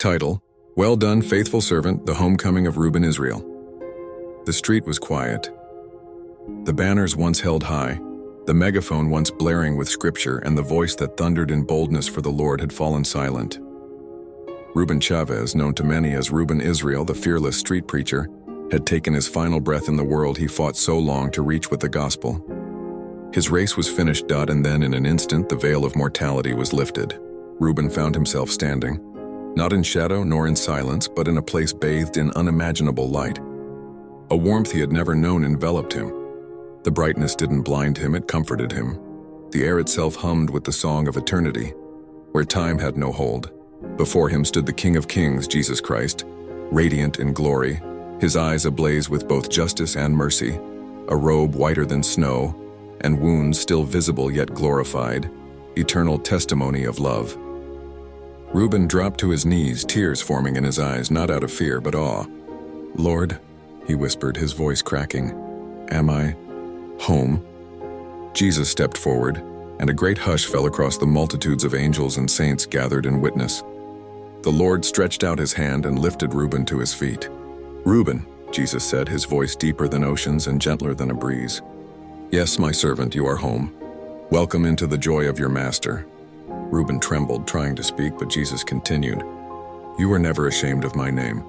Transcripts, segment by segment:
Title: Well Done, Faithful Servant, The Homecoming of Reuben Israel. The street was quiet. The banners once held high, the megaphone once blaring with scripture, and the voice that thundered in boldness for the Lord had fallen silent. Reuben Chavez, known to many as Reuben Israel, the fearless street preacher, had taken his final breath in the world he fought so long to reach with the gospel. His race was finished, and then in an instant the veil of mortality was lifted. Reuben found himself standing, not in shadow nor in silence, but in a place bathed in unimaginable light. A warmth he had never known enveloped him. The brightness didn't blind him, it comforted him. The air itself hummed with the song of eternity, where time had no hold. Before him stood the King of Kings, Jesus Christ, radiant in glory, his eyes ablaze with both justice and mercy, a robe whiter than snow, and wounds still visible yet glorified, eternal testimony of love. Reuben dropped to his knees, tears forming in his eyes, not out of fear but awe. "Lord," he whispered, his voice cracking, "am I home?" Jesus stepped forward, and a great hush fell across the multitudes of angels and saints gathered in witness. The Lord stretched out his hand and lifted Reuben to his feet. "Reuben," Jesus said, his voice deeper than oceans and gentler than a breeze. "Yes, my servant, you are home. Welcome into the joy of your master." Reuben trembled, trying to speak, but Jesus continued, "You were never ashamed of my name.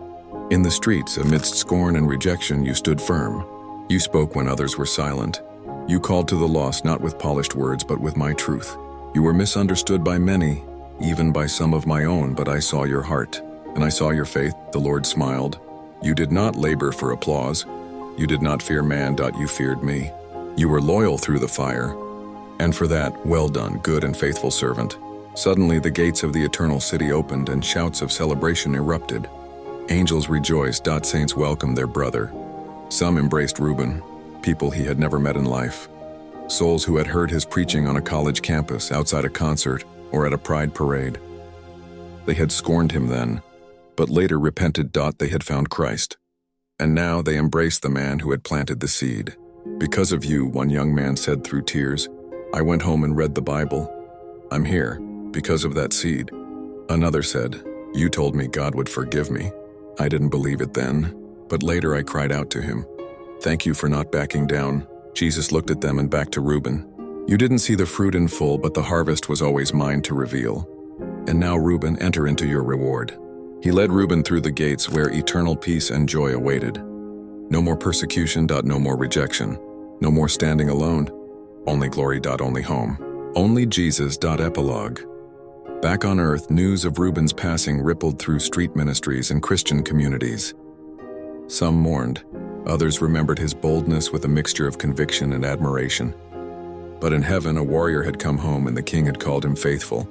In the streets, amidst scorn and rejection, you stood firm. You spoke when others were silent. You called to the lost not with polished words, but with my truth. You were misunderstood by many, even by some of my own, but I saw your heart, and I saw your faith." The Lord smiled. "You did not labor for applause. You did not fear man, you feared me. You were loyal through the fire. And for that, well done, good and faithful servant." Suddenly the gates of the eternal city opened and shouts of celebration erupted. Angels rejoiced, saints welcomed their brother. Some embraced Reuben, people he had never met in life. Souls who had heard his preaching on a college campus, outside a concert, or at a pride parade. They had scorned him then, but later repented. They had found Christ. And now they embraced the man who had planted the seed. "Because of you," one young man said through tears, "I went home and read the Bible. I'm here, because of that seed." Another said, "You told me God would forgive me. I didn't believe it then, but later I cried out to him. Thank you for not backing down." Jesus looked at them and back to Reuben. "You didn't see the fruit in full, but the harvest was always mine to reveal. And now, Reuben, enter into your reward." He led Reuben through the gates where eternal peace and joy awaited. No more persecution, no more rejection. No more standing alone. Only glory, only home. Only Jesus. Epilogue. Back on earth, news of Reuben's passing rippled through street ministries and Christian communities. Some mourned, others remembered his boldness with a mixture of conviction and admiration. But in heaven, a warrior had come home and the king had called him faithful.